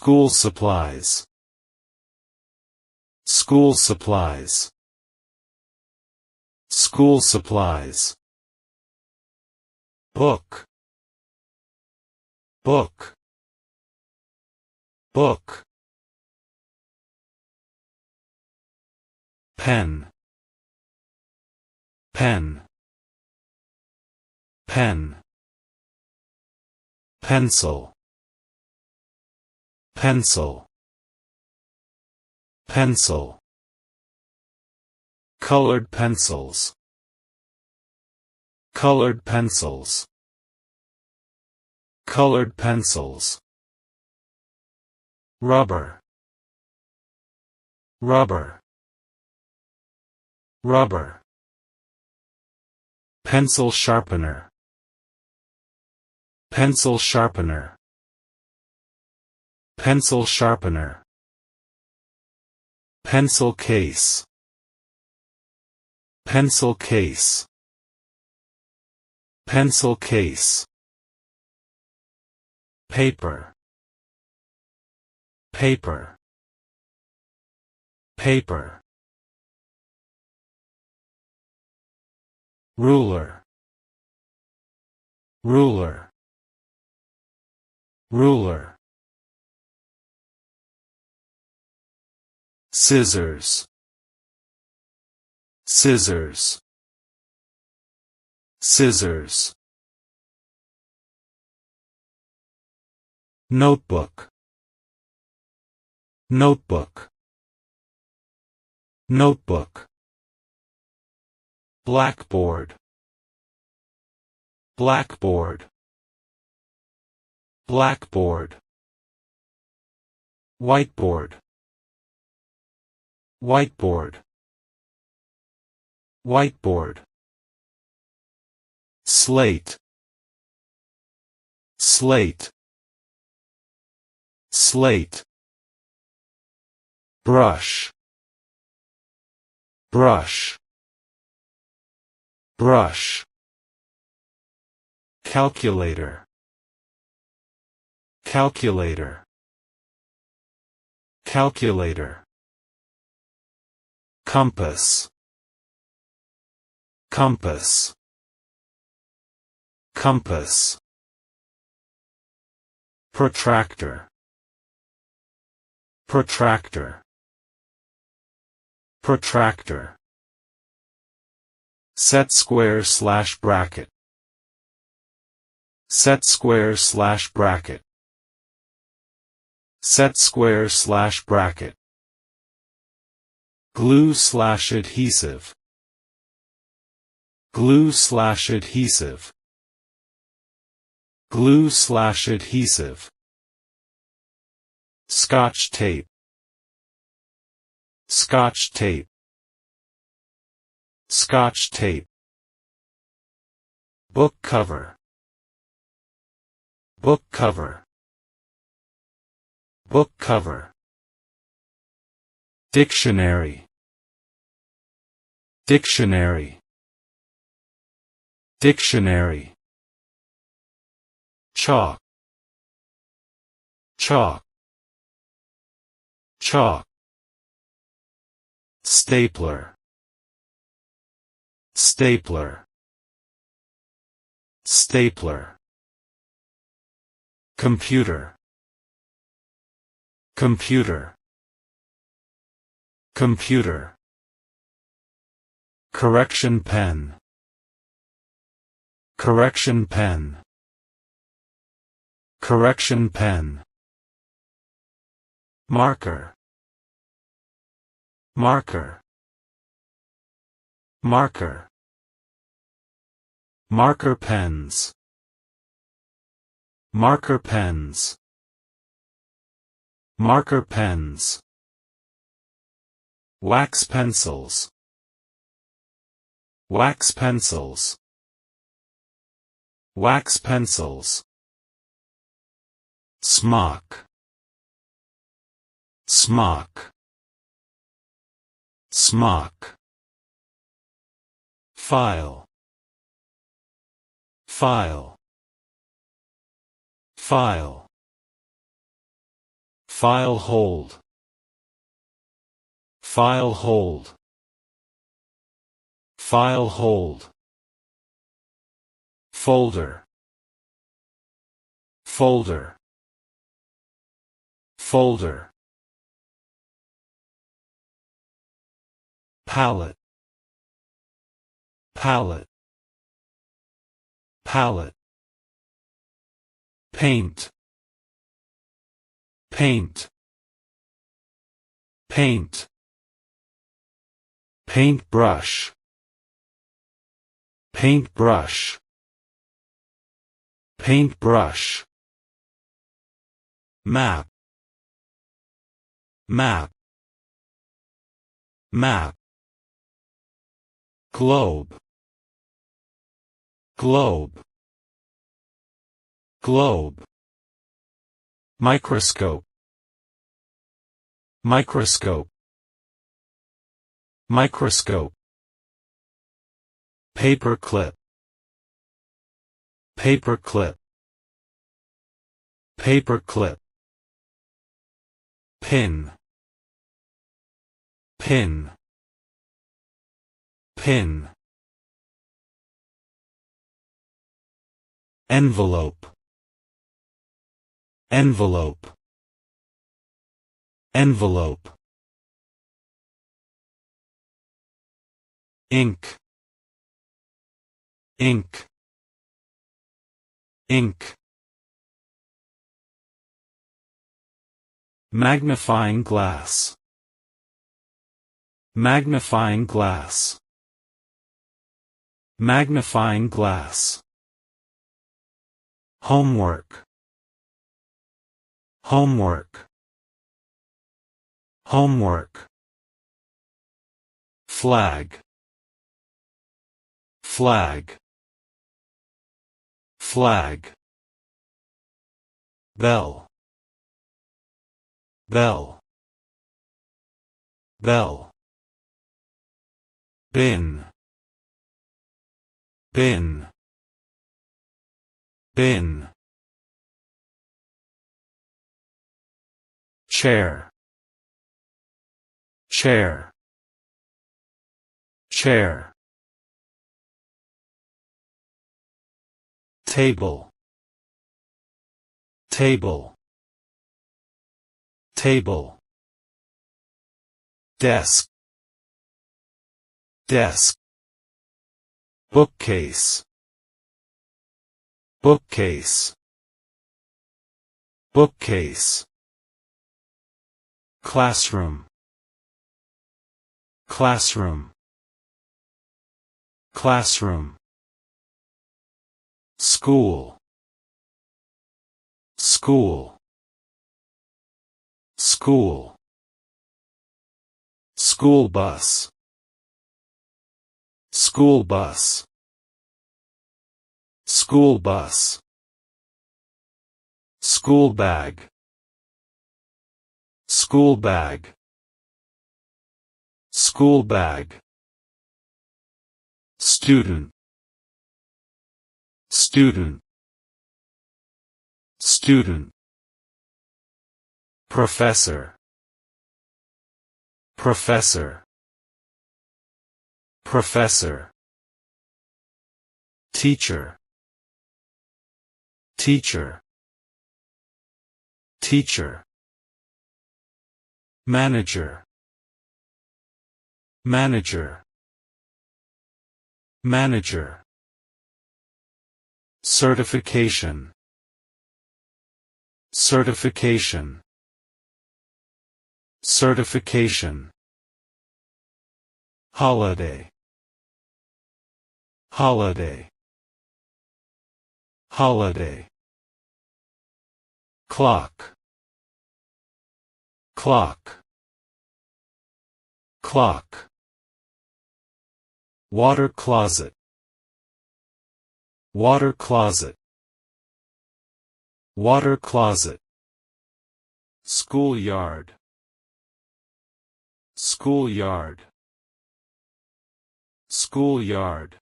School supplies. School supplies. School supplies. Book. Book. Book. Pen. Pen. Pen. Pencil. Pencil. Pencil. Colored pencils. Colored pencils. Colored pencils. Rubber. Rubber. Rubber. Pencil sharpener. Pencil sharpener. Pencil sharpener. Pencil case. Pencil case. Pencil case. Paper. Paper. Paper. Ruler. Ruler. Ruler. Scissors. Scissors. Scissors. Notebook. Notebook. Notebook. Blackboard. Blackboard. Blackboard. Whiteboard. Whiteboard. Whiteboard. Slate. Slate. Slate. Brush. Brush. Brush. Calculator. Calculator. Calculator. Compass. Compass. Compass. Protractor. Protractor. Protractor. Set square slash bracket. Set square slash bracket. Set square slash bracket. Glue slash adhesive. Glue slash adhesive. Glue slash adhesive. Scotch tape. Scotch tape. Scotch tape. Book cover. Book cover. Book cover. Dictionary. Dictionary. Dictionary. Chalk. Chalk. Chalk. Stapler. Stapler. Stapler. Computer. Computer. Computer. Correction pen. Correction pen. Correction pen. Marker. Marker. Marker. Marker pens. Marker pens. Marker pens. Wax pencils. Wax pencils. Wax pencils. Smock. Smock. Smock. File. File. File. File hold. File hold. File hold. Folder. Folder. Folder. Palette. Palette. Palette. Paint. Paint. Paint. Paintbrush. Paintbrush. Paintbrush. Map. Map. Map. Globe. Globe. Globe. Microscope. Microscope. Microscope. Paperclip. Paperclip. Paperclip. Pin. Pin. Pin. Envelope. Envelope. Envelope. Ink. Ink. Ink. Magnifying glass. Magnifying glass. Magnifying glass. Homework. Homework. Homework. Flag. Flag. Flag. Bell. Bell. Bell. Bin. Bin. Bin. Chair. Chair. Chair. Table. Table. Table. Desk. Desk. Bookcase. Bookcase. Bookcase. Classroom. Classroom. Classroom. School. School. School. School bus. School bus. School bus. School bag. School bag. School bag. Student. Student. Student. Professor. Professor. Professor. Teacher. Teacher. Teacher. Manager. Manager. Manager. Certification. Certification. Certification. Holiday. Holiday. Holiday. Clock. Clock. Clock. Water closet. Water closet. Water closet. Schoolyard. Schoolyard. Schoolyard.